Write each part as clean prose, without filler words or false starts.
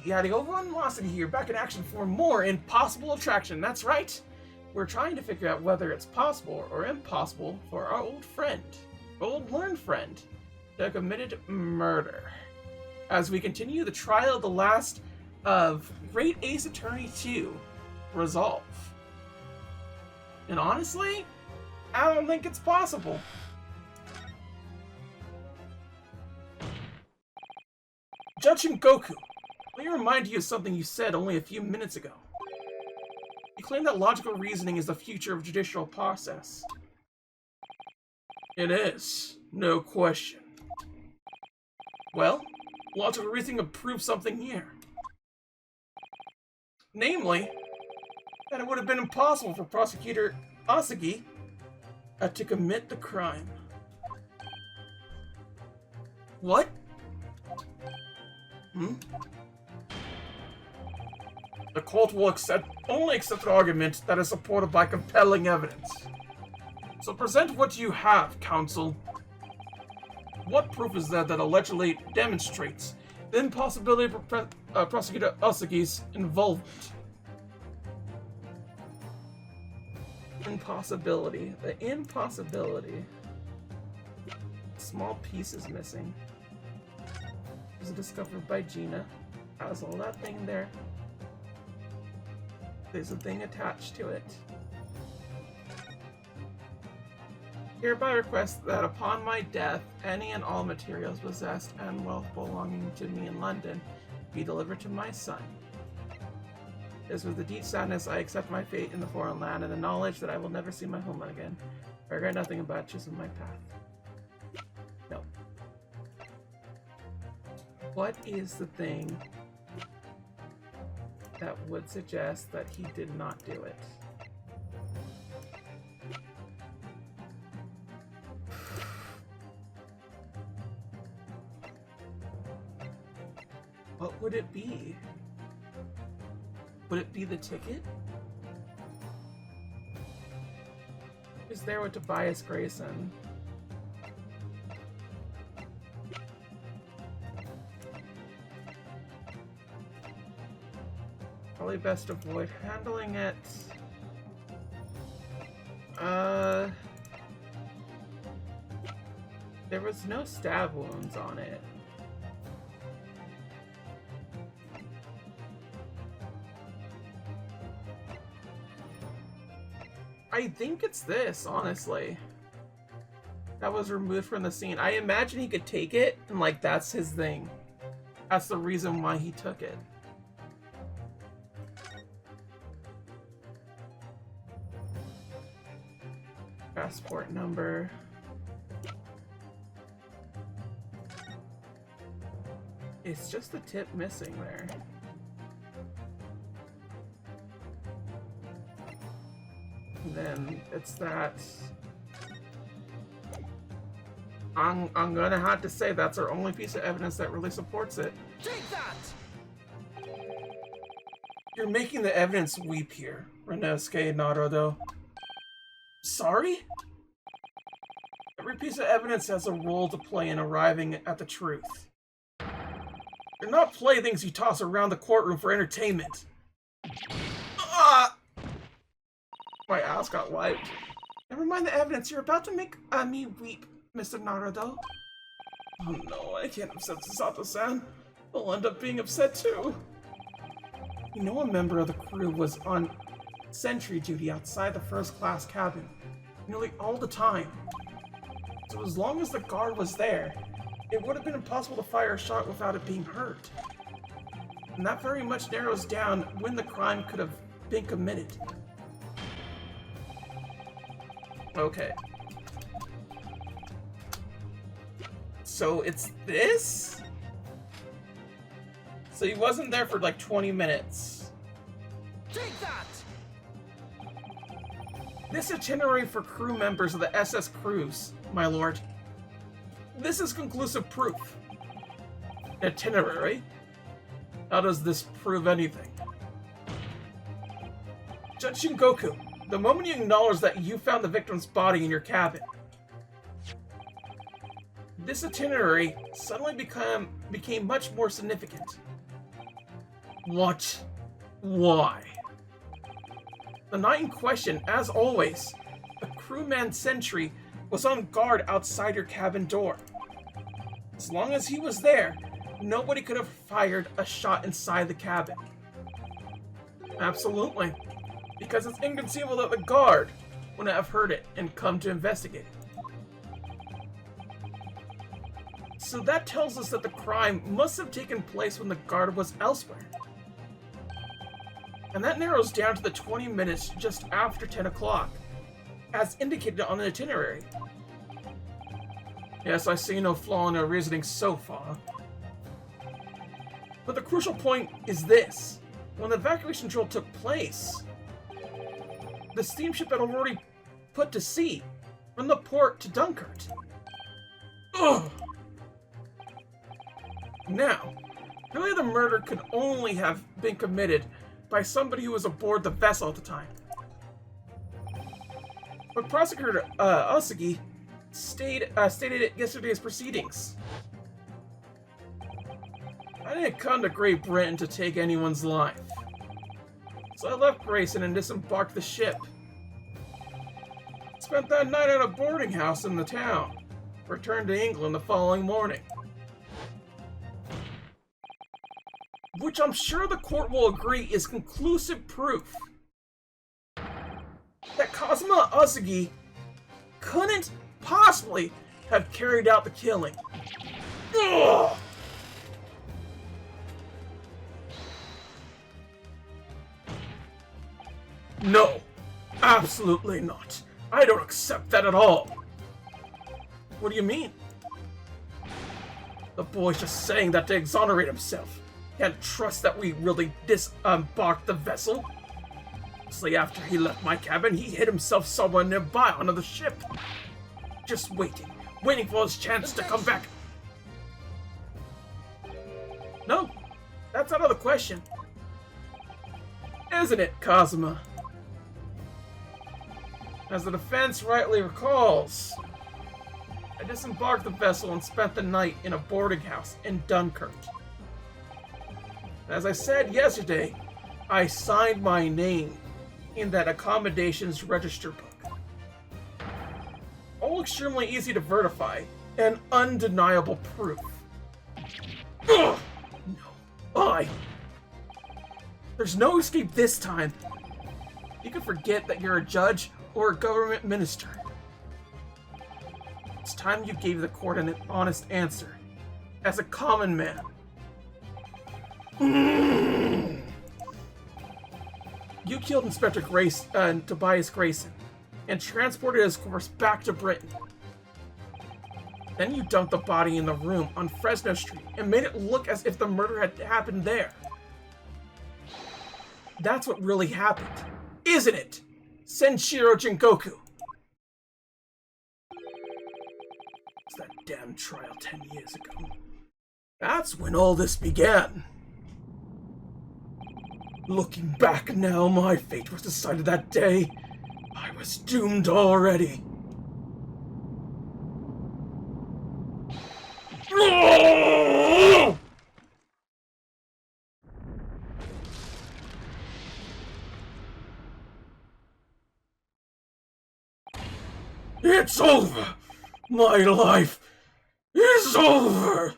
Yeah, the Overwhelmosity here, back in action for more Impossible Attraction. That's right. We're trying to figure out whether it's possible or impossible for our old learned friend, to have committed murder. As we continue the trial of the last of Great Ace Attorney 2, Resolve. And honestly, I don't think it's possible. Judge Jigoku, let me remind you of something you said only a few minutes ago. You claim that logical reasoning is the future of judicial process. It is, no question. Well, logical reasoning will prove something here. Namely, that it would have been impossible for Prosecutor Asagi to commit the crime. What? The court will only accept an argument that is supported by compelling evidence. So present what you have, counsel. What proof is there that allegedly demonstrates the impossibility of Prosecutor Asagi's involvement? Impossibility. The impossibility. Small piece is missing. It was discovered by Gina. Has all that thing there. There's a thing attached to it. Hereby request that upon my death, any and all materials possessed and wealth belonging to me in London be delivered to my son. As with the deep sadness, I accept my fate in the foreign land and the knowledge that I will never see my homeland again. I regret nothing about choosing my path. No. What is the thing that would suggest that he did not do it? What would it be? Would it be the ticket? Is there with Tobias Grayson? Probably best avoid handling it. There was no stab wounds on it. I think it's this, honestly. That was removed from the scene. I imagine he could take it, and like, that's his thing. That's the reason why he took it. Passport number. It's just the tip missing there. And then it's that. I'm gonna have to say that's our only piece of evidence that really supports it. Take that! You're making the evidence weep here, Renosuke Naruto. Sorry? Every piece of evidence has a role to play in arriving at the truth. They're not playthings you toss around the courtroom for entertainment. Ah! My ass got wiped. Never mind the evidence, you're about to make me weep, Mr. Naruto. Oh no, I can't upset Sato-san. He'll end up being upset too. You know, a member of the crew was on sentry duty outside the first-class cabin nearly all the time. So as long as the guard was there, it would have been impossible to fire a shot without it being heard. And that very much narrows down when the crime could have been committed. Okay. So it's this? So he wasn't there for like 20 minutes. Take that! This itinerary for crew members of the SS Cruise, my lord. This is conclusive proof. Itinerary? How does this prove anything? Judge Jigoku, the moment you acknowledge that you found the victim's body in your cabin, this itinerary suddenly became much more significant. What? Why? The night in question, as always, a crewman sentry was on guard outside your cabin door. As long as he was there, nobody could have fired a shot inside the cabin. Absolutely. Because it's inconceivable that the guard wouldn't have heard it and come to investigate it. So that tells us that the crime must have taken place when the guard was elsewhere. And that narrows down to the 20 minutes just after 10 o'clock, as indicated on the itinerary. Yes, I see no flaw in our reasoning so far. But the crucial point is this. When the evacuation drill took place, the steamship had already put to sea from the port to Dunkirk. Ugh! Now, clearly the murder could only have been committed by somebody who was aboard the vessel at the time. But Prosecutor Osugi stated at yesterday's proceedings. I didn't come to Great Britain to take anyone's life. So I left Grayson and disembarked the ship. Spent that night at a boarding house in the town. Returned to England the following morning. Which I'm sure the court will agree is conclusive proof that Kazuma Osugi couldn't possibly have carried out the killing. Ugh! No, absolutely not. I don't accept that at all. What do you mean? The boy's just saying that to exonerate himself. Can't trust that we really disembarked the vessel. Obviously, after he left my cabin, he hid himself somewhere nearby onto the ship. Just waiting for his chance to come back. No, that's out of the question. Isn't it, Kazuma? As the defense rightly recalls, I disembarked the vessel and spent the night in a boarding house in Dunkirk. As I said yesterday, I signed my name in that accommodations register book. All extremely easy to verify and undeniable proof. Ugh! No, there's no escape this time. You can forget that you're a judge or a government minister. It's time you gave the court an honest answer. As a common man. You killed Inspector Tobias Grayson and transported his corpse back to Britain. Then you dumped the body in the room on Fresno Street and made it look as if the murder had happened there. That's what really happened, isn't it, Senshiro Jigoku? It's that damn trial 10 years ago. That's when all this began. Looking back now, my fate was decided that day. I was doomed already. It's over! My life is over!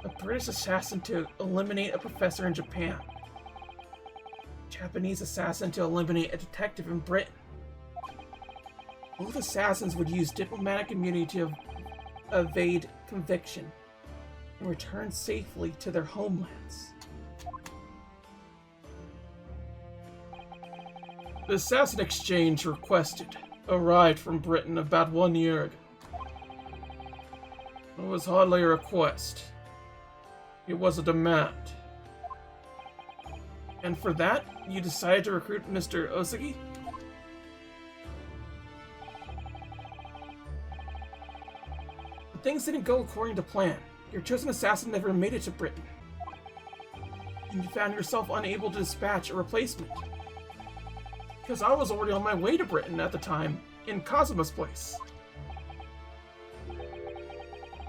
A British assassin to eliminate a professor in Japan. Japanese assassin to eliminate a detective in Britain. Both assassins would use diplomatic immunity to evade conviction and return safely to their homelands. The assassin exchange requested arrived from Britain about 1 year ago. It was hardly a request. It was a demand. And for that, you decided to recruit Mr. Osugi? But things didn't go according to plan. Your chosen assassin never made it to Britain. And you found yourself unable to dispatch a replacement. Because I was already on my way to Britain at the time, in Kazuma's place.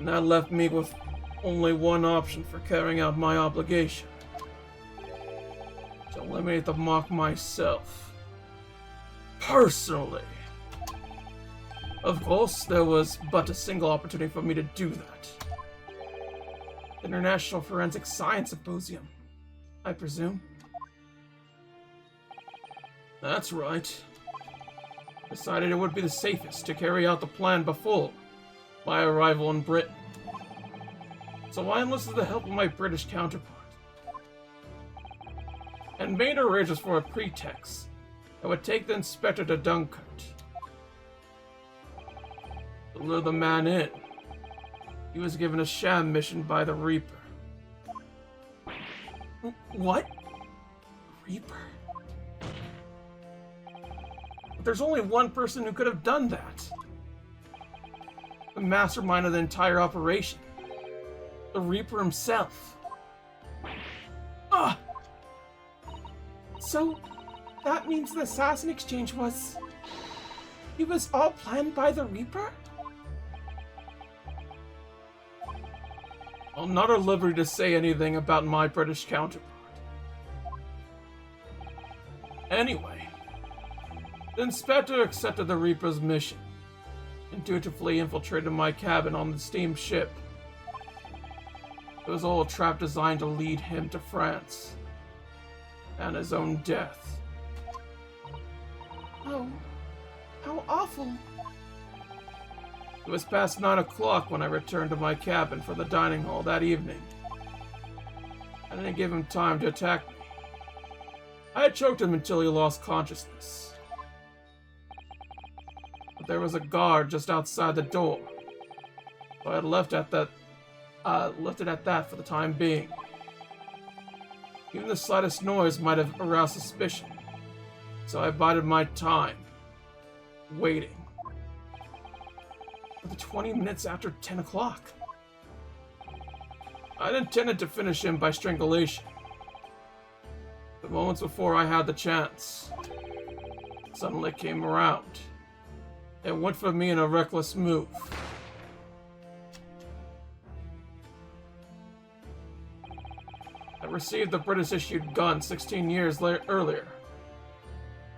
And that left me with only one option for carrying out my obligation. To eliminate the mock myself. Personally. Of course, there was but a single opportunity for me to do that. The International Forensic Science Symposium, I presume. That's right. Decided it would be the safest to carry out the plan before my arrival in Britain. So I enlisted the help of my British counterpart. And made arrangements for a pretext that would take the inspector to Dunkirk. To lure the man in, he was given a sham mission by the Reaper. What? Reaper? But there's only one person who could have done that. The mastermind of the entire operation. The Reaper himself. Ah! So, that means the assassin exchange was... It was all planned by the Reaper? I'm not at liberty to say anything about my British counterpart. Anyway, the inspector accepted the Reaper's mission and dutifully infiltrated my cabin on the steamship. It was all a trap designed to lead him to France and his own death. Oh, how awful. It was past 9 o'clock when I returned to my cabin for the dining hall that evening. I didn't give him time to attack me. I had choked him until he lost consciousness. But there was a guard just outside the door, so I had left it at that for the time being. Even the slightest noise might have aroused suspicion, so I bided my time, waiting. For the 20 minutes after 10 o'clock. I'd intended to finish him by strangulation. The moments before I had the chance, suddenly came around. It went for me in a reckless move. I received the British-issued gun 16 years earlier,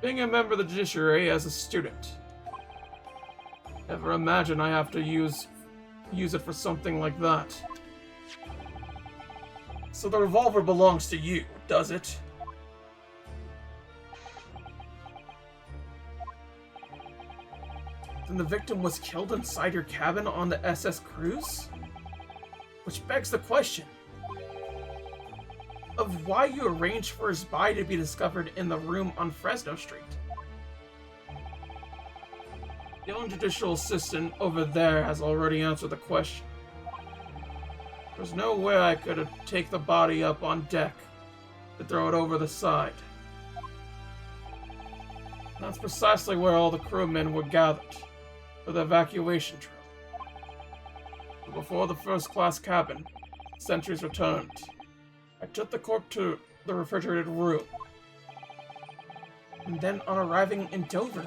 being a member of the judiciary as a student. Never imagine I have to use it for something like that. So the revolver belongs to you, does it? Then the victim was killed inside your cabin on the SS Cruise? Which begs the question of why you arranged for his body to be discovered in the room on Fresno Street. The young judicial assistant over there has already answered the question. There's no way I could take the body up on deck to throw it over the side. That's precisely where all the crewmen were gathered for the evacuation drill. But before the first-class cabin sentries returned, I took the corpse to the refrigerated room. And then, on arriving in Dover,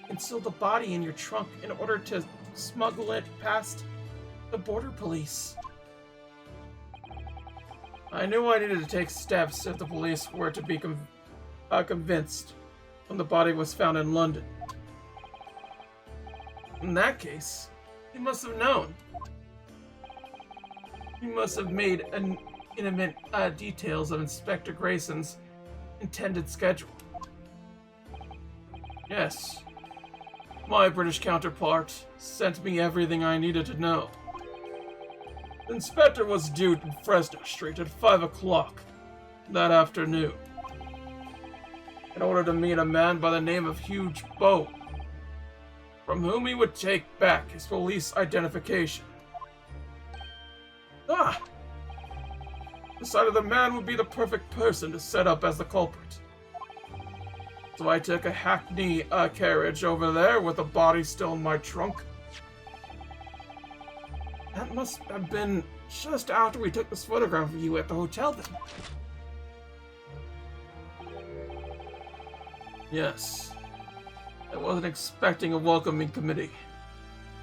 concealed the body in your trunk in order to smuggle it past the border police. I knew I needed to take steps if the police were to be convinced when the body was found in London. In that case, he must have known. He must have made intimate details of Inspector Grayson's intended schedule. Yes. My British counterpart sent me everything I needed to know. The inspector was due to Fresno Street at 5 o'clock that afternoon in order to meet a man by the name of Huge Bo, from whom he would take back his police identification. Decided the man would be the perfect person to set up as the culprit. So I took a hackney carriage over there with the body still in my trunk. That must have been just after we took this photograph of you at the hotel then. Yes. I wasn't expecting a welcoming committee.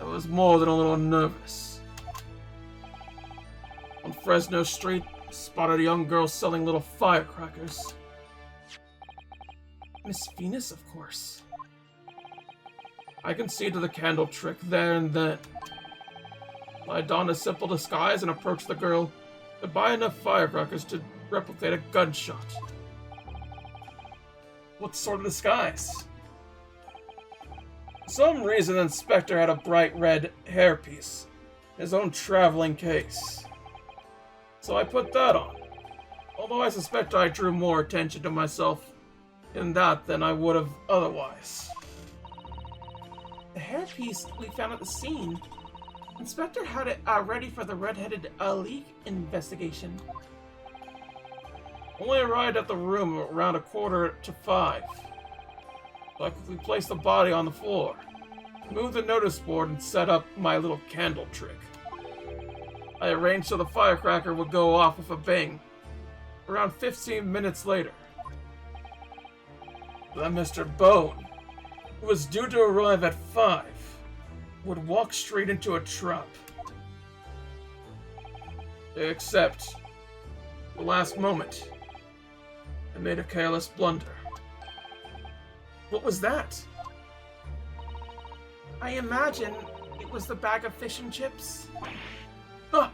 I was more than a little nervous. On Fresno Street, I spotted a young girl selling little firecrackers. Miss Venus, of course. I conceded the candle trick there and then. I donned a simple disguise and approached the girl to buy enough firecrackers to replicate a gunshot. What sort of disguise? For some reason, the inspector had a bright red hairpiece, his own traveling case. So I put that on, although I suspect I drew more attention to myself in that than I would have otherwise. The hairpiece we found at the scene, Inspector had it ready for the red-headed leak investigation. Only arrived at the room around 4:45. So I quickly placed the body on the floor, moved the notice board, and set up my little candle trick. I arranged so the firecracker would go off with a bang around 15 minutes later. Then Mr. Bone, who was due to arrive at 5, would walk straight into a trap. Except, the last moment, I made a careless blunder. What was that? I imagine it was the bag of fish and chips. Huh.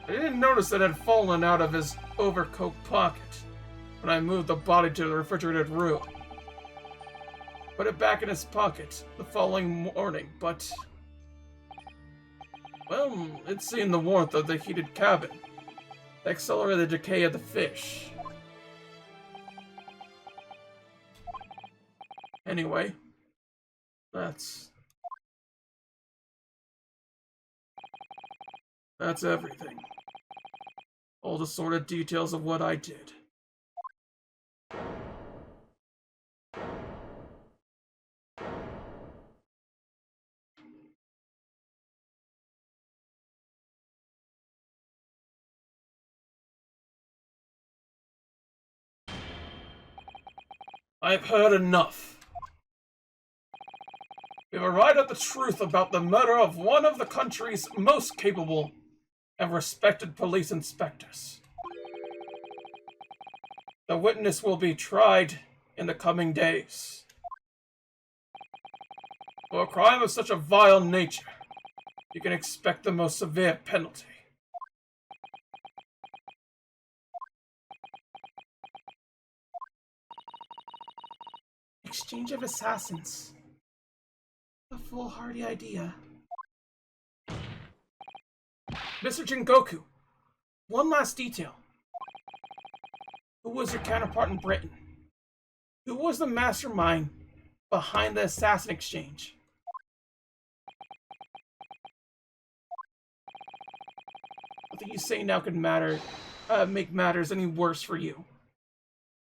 I didn't notice that it had fallen out of his overcoat pocket when I moved the body to the refrigerated room. Put it back in his pocket the following morning, but... well, it seemed the warmth of the heated cabin accelerated the decay of the fish. Anyway, that's everything. All the sordid details of what I did. I've heard enough. We've arrived at the truth about the murder of one of the country's most capable and respected police inspectors. The witness will be tried in the coming days. For a crime of such a vile nature, you can expect the most severe penalty. Exchange of assassins. A foolhardy idea. Mr. Jigoku, one last detail. Who was your counterpart in Britain? Who was the mastermind behind the assassin exchange? Nothing you say now could make matters any worse for you.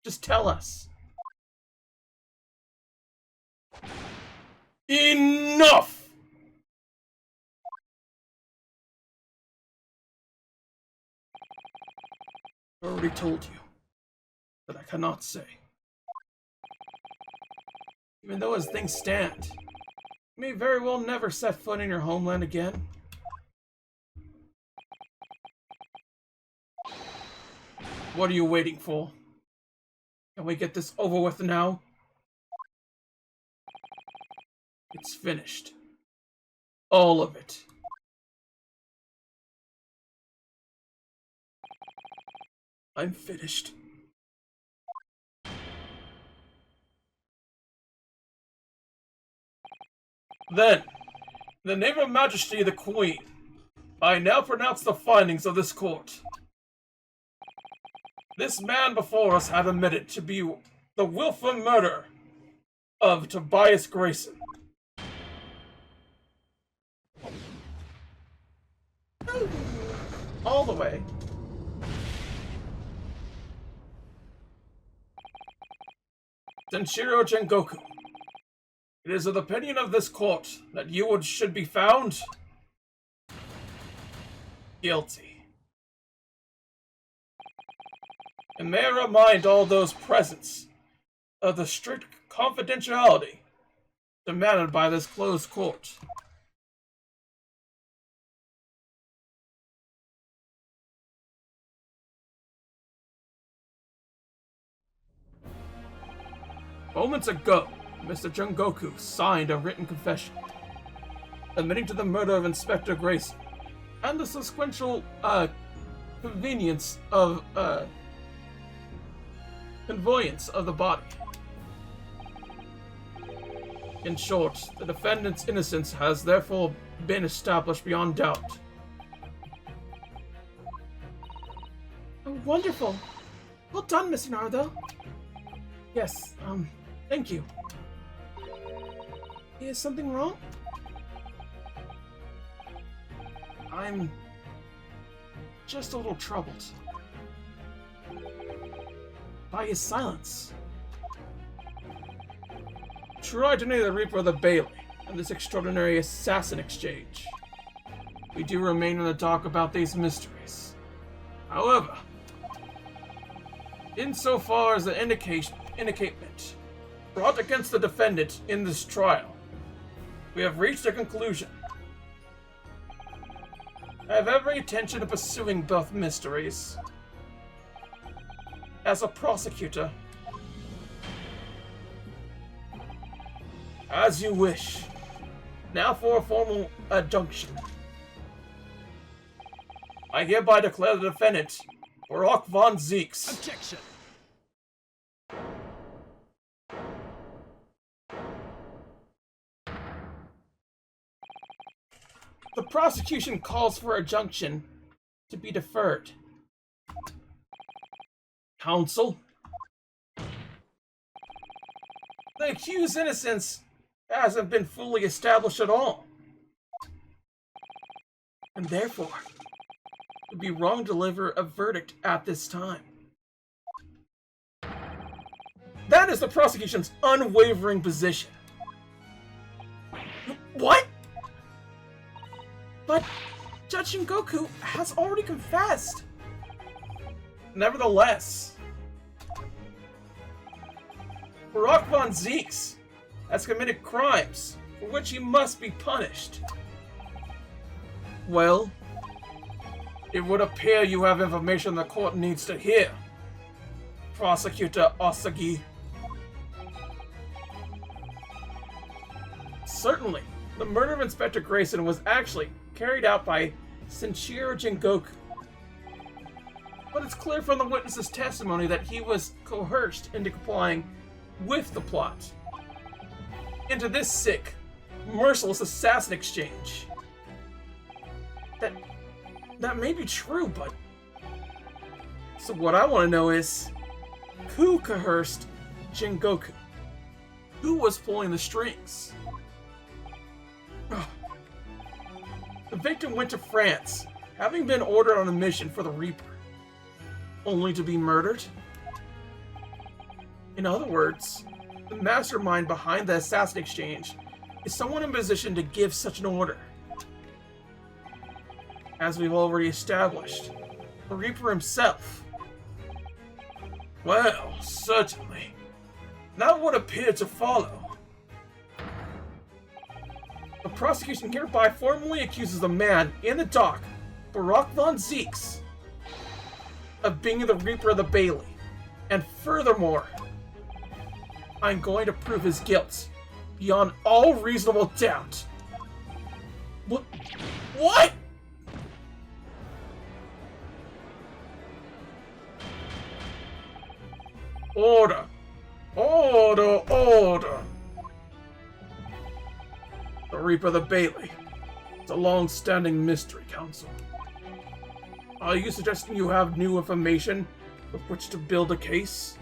Just tell us. Enough! I already told you that I cannot say. Even though as things stand, you may very well never set foot in your homeland again. What are you waiting for? Can we get this over with now? It's finished. All of it. I'm finished. Then, in the name of Majesty the Queen, I now pronounce the findings of this court. This man before us had admitted to be the willful murderer of Tobias Grayson. All the way. Senshiro Jigoku, it is of the opinion of this court that you should be found guilty. And may I remind all those present of the strict confidentiality demanded by this closed court. Moments ago, Mr. Jigoku signed a written confession, admitting to the murder of Inspector Grayson, and the sequential, convenience of, conveyance of the body. In short, the defendant's innocence has therefore been established beyond doubt. Oh, wonderful. Well done, Mr. Naruto. Yes, thank you. Is something wrong? I'm just a little troubled by his silence. Try to know the Reaper of the Bailey and this extraordinary assassin exchange. We do remain in the dark about these mysteries. However, insofar as the indictment brought against the defendant in this trial, we have reached a conclusion. I have every intention of pursuing both mysteries. As a prosecutor, as you wish. Now for a formal adjunction. I hereby declare the defendant, Barak von Zeeks. Objection. The prosecution calls for adjunction to be deferred. Counsel? The accused's innocence hasn't been fully established at all. And therefore, it would be wrong to deliver a verdict at this time. That is the prosecution's unwavering position. What? But Judge Jigoku has already confessed. Nevertheless, Barak von Zeeks has committed crimes for which he must be punished. Well, it would appear you have information the court needs to hear, Prosecutor Asagi. Certainly, the murder of Inspector Grayson was actually carried out by Senshiro Jigoku. But it's clear from the witness's testimony that he was coerced into complying with the plot. Into this sick, merciless assassin exchange. That may be true, but... So what I want to know is, who coerced Jigoku? Who was pulling the strings? Ugh. The victim went to France, having been ordered on a mission for the Reaper, only to be murdered? In other words, the mastermind behind the assassin exchange is someone in position to give such an order. As we've already established, the Reaper himself. Well, certainly. That would appear to follow. The prosecution hereby formally accuses the man in the dock, Barak von Zeeks, of being the Reaper of the Bailey. And furthermore, I'm going to prove his guilt beyond all reasonable doubt. What? Order! Order! Order! The Reaper of the Bailey. It's a long-standing mystery, Council. Are you suggesting you have new information with which to build a case?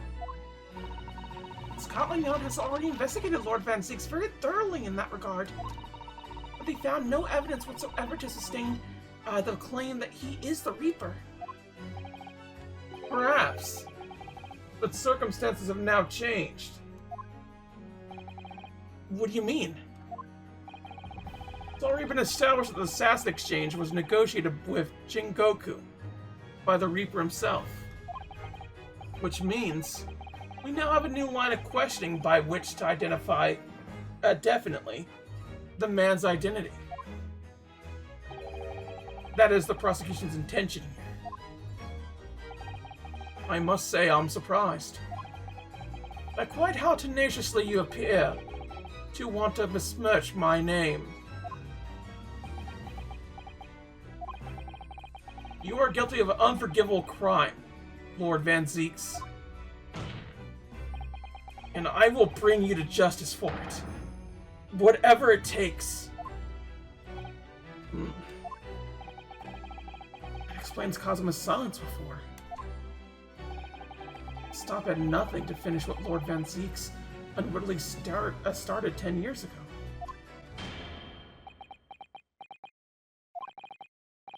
Scotland Yard has already investigated Lord Van Zeeks very thoroughly in that regard, but they found no evidence whatsoever to sustain the claim that he is the Reaper. Perhaps, but circumstances have now changed. What do you mean? It's already been established that the assassin exchange was negotiated with Jigoku by the Reaper himself, which means we now have a new line of questioning by which to identify, definitely, the man's identity. That is the prosecution's intention here. I must say I'm surprised. by quite how tenaciously you appear to want to besmirch my name. You are guilty of an unforgivable crime, Lord Van Zeeks. And I will bring you to justice for it. Whatever it takes. That explains Kazuma's silence before. Stop at nothing to finish what Lord Van Zeeks unwittingly started 10 years ago.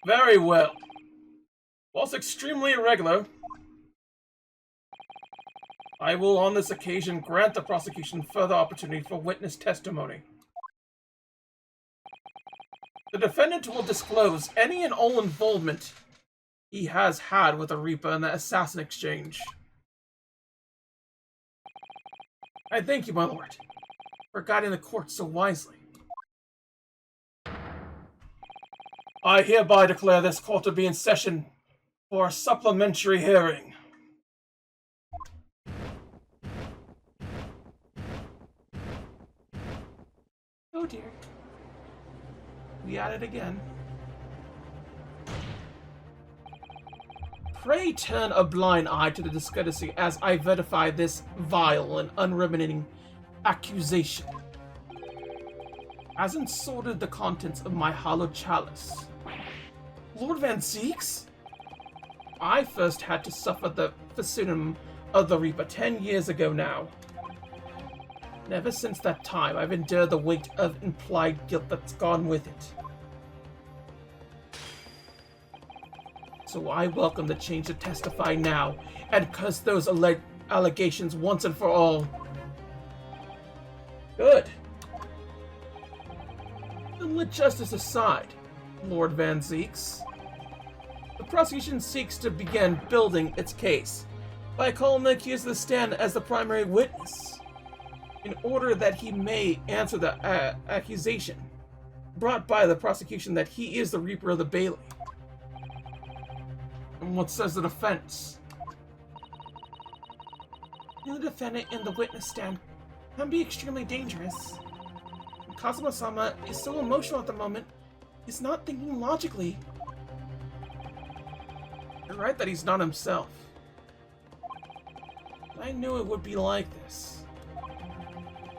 Very well. Whilst extremely irregular, I will on this occasion grant the prosecution further opportunity for witness testimony. The defendant will disclose any and all involvement he has had with the Reaper in the assassin exchange. I thank you, my lord, for guiding the court so wisely. I hereby declare this court to be in session for a supplementary hearing. Oh dear. We at it again. Pray turn a blind eye to the discourtesy as I verify this vile and unremitting accusation. As insulted the contents of my hollow chalice. Lord Van Zeeks? I first had to suffer the facinium of the Reaper 10 years ago now. And ever since that time, I've endured the weight of implied guilt that's gone with it. So I welcome the change to testify now, and curse those allegations once and for all. Good. Then let justice aside, Lord Van Zeeks. The prosecution seeks to begin building its case by calling the accused to the stand as the primary witness, in order that he may answer the accusation brought by the prosecution that he is the Reaper of the Bailey. And what says the defense? The defendant in the witness stand can be extremely dangerous. Kazuma-sama is so emotional at the moment, he's not thinking logically. You're right that he's not himself. But I knew it would be like this.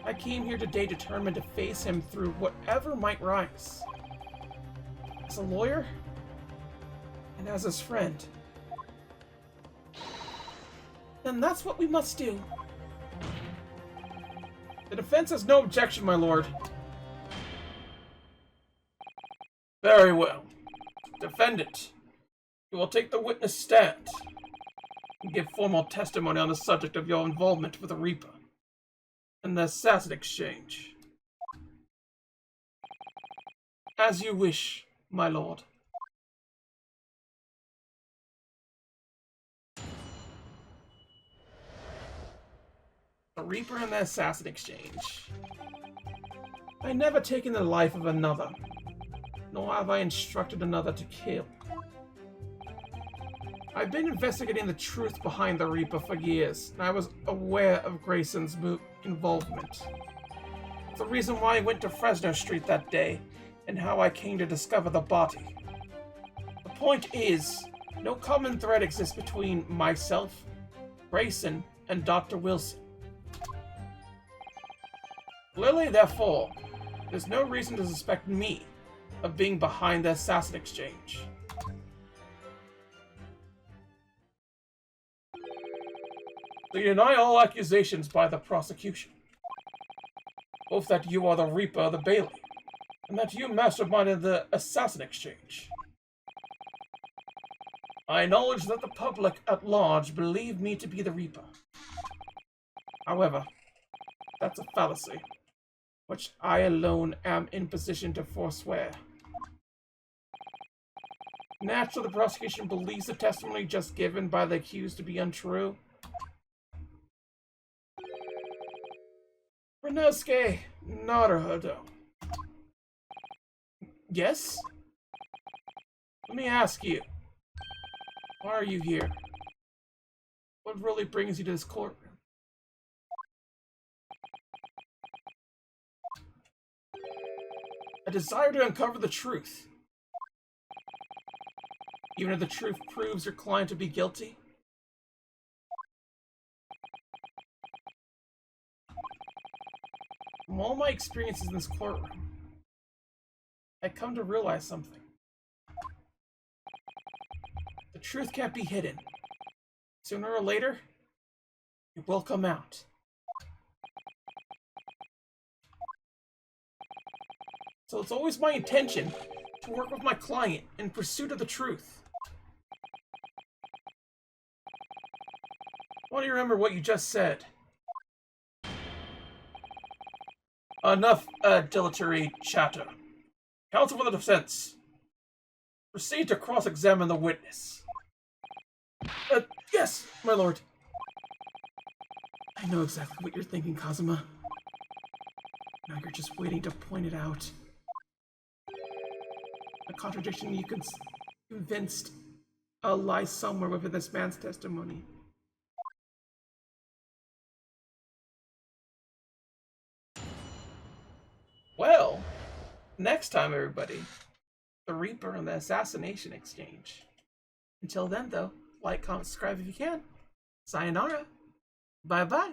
I came here today determined to face him through whatever might rise. As a lawyer, and as his friend. Then that's what we must do. The defense has no objection, my lord. Very well. Defendant, you will take the witness stand and give formal testimony on the subject of your involvement with the Reaper and the assassin exchange. As you wish, my lord. The Reaper and the assassin exchange. I never taken the life of another, nor have I instructed another to kill. I've been investigating the truth behind the Reaper for years, and I was aware of Grayson's involvement. The reason why I went to Fresno Street that day, and how I came to discover the body. The point is, no common thread exists between myself, Grayson, and Dr. Wilson. Clearly, therefore, there's no reason to suspect me of being behind the assassin exchange. So you deny all accusations by the prosecution. Both that you are the Reaper of the Bailey, and that you masterminded the assassin exchange. I acknowledge that the public at large believe me to be the Reaper. However, that's a fallacy, which I alone am in position to forswear. Naturally, the prosecution believes the testimony just given by the accused to be untrue. Renosuke Naruhodo. Yes? Let me ask you. Why are you here? What really brings you to this courtroom? desire to uncover the truth. Even if the truth proves your client to be guilty. From all my experiences in this courtroom, I come to realize something. The truth can't be hidden. Sooner or later, it will come out. So it's always my intention to work with my client in pursuit of the truth. I want you to remember what you just said. Enough dilatory chatter. Counsel for the defense. Proceed to cross-examine the witness. Yes, my lord. I know exactly what you're thinking, Kazuma. Now you're just waiting to point it out. A contradiction you convinced lies somewhere within this man's testimony. Well, next time, everybody, the Reaper and the Assassination Exchange. Until then, though, like, comment, subscribe if you can. Sayonara. Bye-bye.